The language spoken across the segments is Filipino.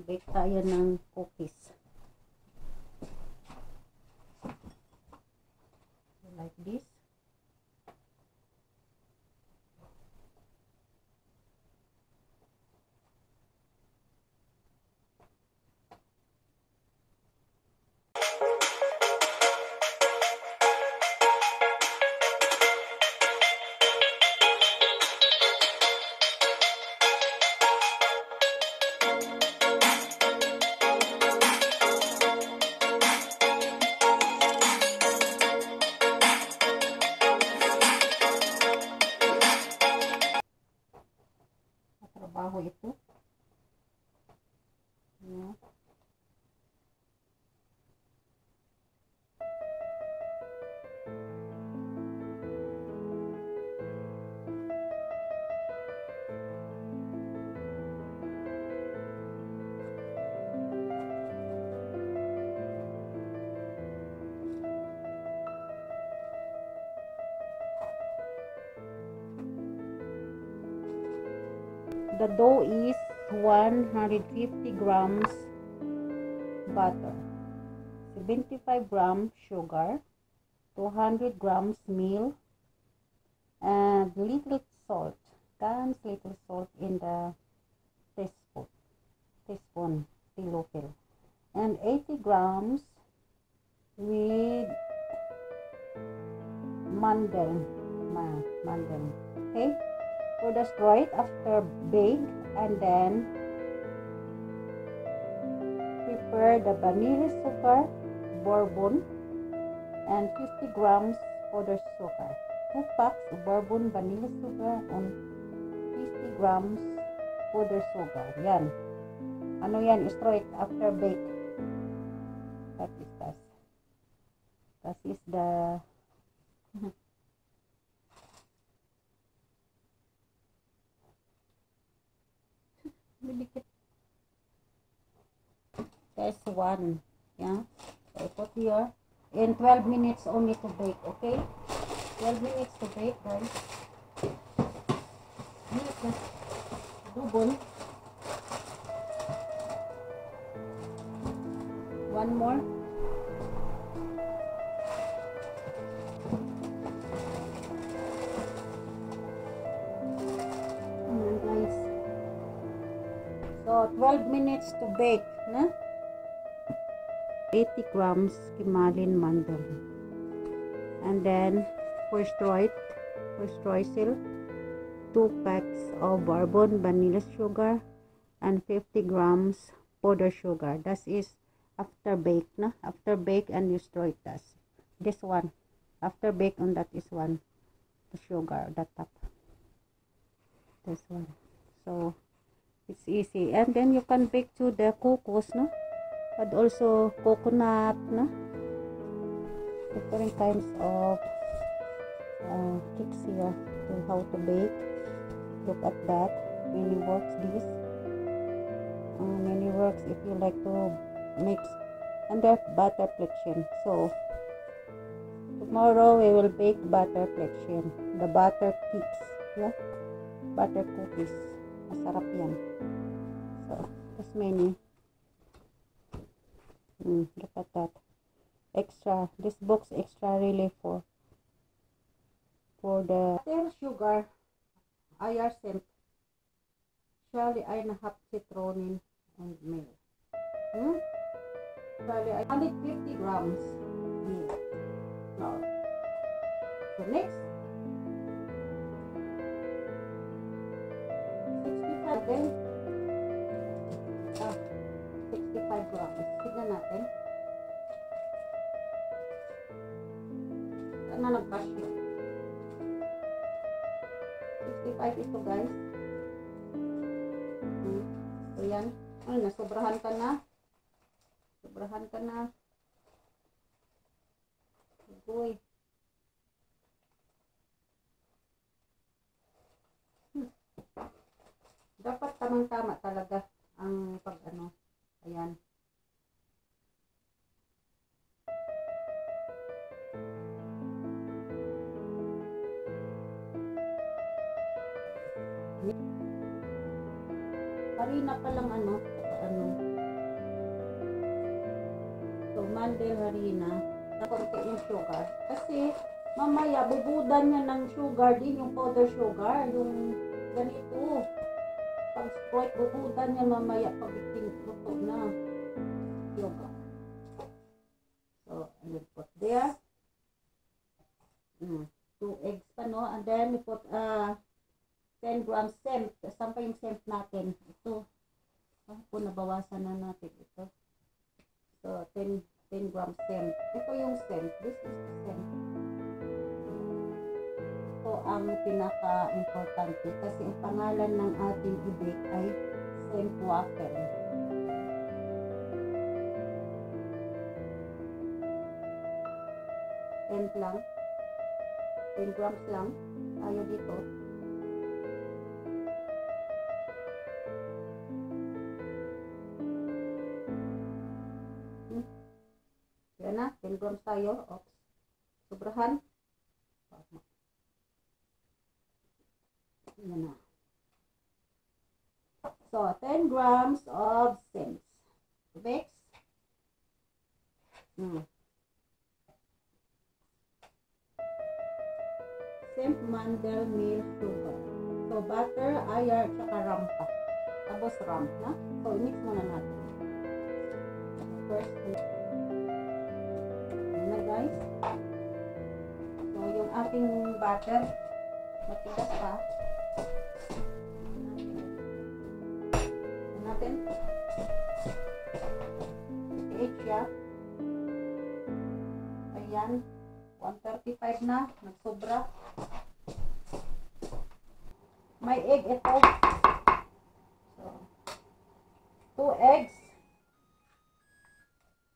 Mag-bake tayo ng cookies. Like this. Trabaho ito. Yeah. The dough is 150 grams butter, 75 grams sugar, 200 grams milk, and little salt, little salt in the teaspoon, and 80 grams with mandel, okay? So that's right after bake, and then prepare the vanilla sugar, bourbon, and 50 grams powdered sugar. 2 packs bourbon vanilla sugar and 50 grams powdered sugar. Yan. Ano yan? Straw it after bake. That is that. That is the Test 1. Yeah. So I put here in 12 minutes only to bake, okay? 12 minutes to bake, guys. Just double. One more. Guys. So 12 minutes to bake, na? 80 grams Kimalin mandel, and then for streusel 2 packs of bourbon vanilla sugar and 50 grams powder sugar. That is after bake, na? After bake and you stir it. This one after bake, on that is one the sugar, the top, this one. So it's easy, and then you can bake to the cocos, no? And also coconut, no? Different kinds of cakes here to how to bake. Look at that. Many works this. Many works if you like to mix under butter flexion. So tomorrow we will bake butter flexion. The butter cakes, yeah? Butter cookies. Masarap yan. So there's many. Look at that. Extra. This box extra really for the sugar. IR scent. Surely I half citron and milk. Surely I 150 grams milk. Now, so next 65 again. 65 grams. Tignan natin. Saan na nag-bash yun? 65 ito, guys. So yan. Ay, nasobrahan ka na. Sobrahan ka na. Uy. Dapat tamang-tama talaga ang pag-ano. Ayan. Harina pa lang ano. So, mandel harina na konti yung sugar. Kasi, mamaya, bubudan niya ng sugar din, yung powder sugar, yung ganito. Pag Sprite, bubudan niya mamaya pag luto na sugar. So, I will put there. 2 eggs pa, no? And then, we put 10 grams semp. Saan pa yung semp natin? Ito. Kung nabawasan na natin ito. So, 10 grams semp. Ito yung semp. This is the semp. Ito ang pinaka-importante kasi ang pangalan ng ating i-bake ay semp waffle. Lang. 10 grams lang. Tayo dito. Yan na. 10 grams tayo. Oops. Sobrahan. Yan na. So, 10 grams of semp. Mix. Semp, mandel, milk, sugar. So, butter, ayar, tsaka ram pa. Tapos ram, na? So, i-mix muna natin. First, na guys. So, yung ating butter, matigas pa. Natin. pH siya. Ayan. 135 na. Nagsobra. May egg ito. So, 2 eggs.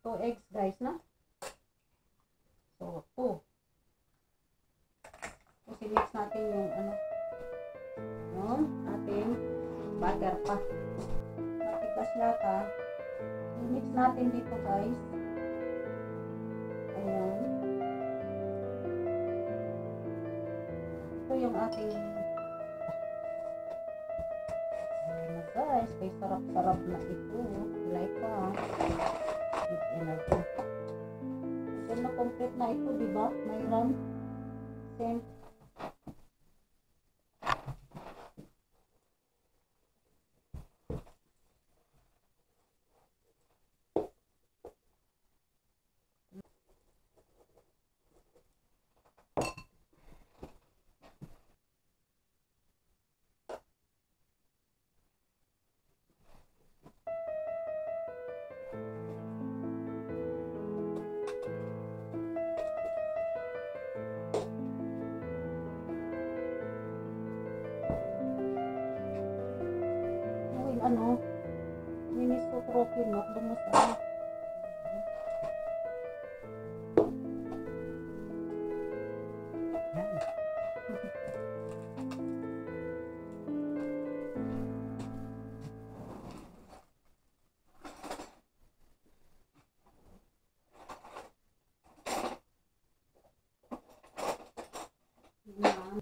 2 eggs guys, na? So, 2. Kasi mix natin yung yung ating butter pa. Matigas lata. I-mix natin dito guys. Ayan. Ito yung ating guys, may sarap-sarap na ito. Like ka. With energy. Ito na complete na ito, diba? May ram. Semp. Minis ko trophy no, dumasa.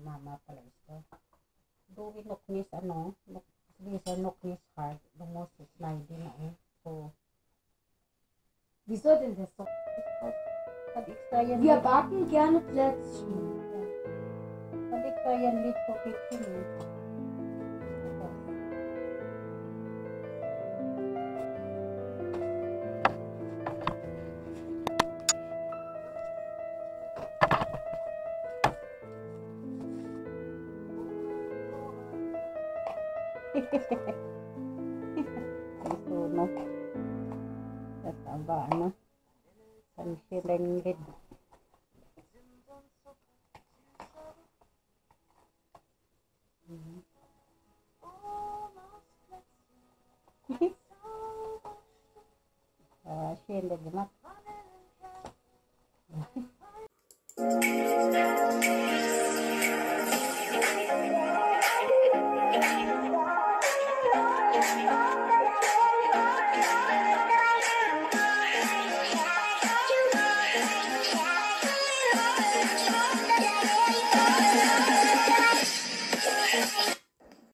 Mama pala ito. Doon nuknis bisa nuknis hard. Lumusis na hindi na So, wieso denn das doch? Pag-extra yan. Wir backen gerne Plätzchen. Pag-extra yan lit for kitchen. Ito no. Tataba no. Pansilengid. Silengid mat.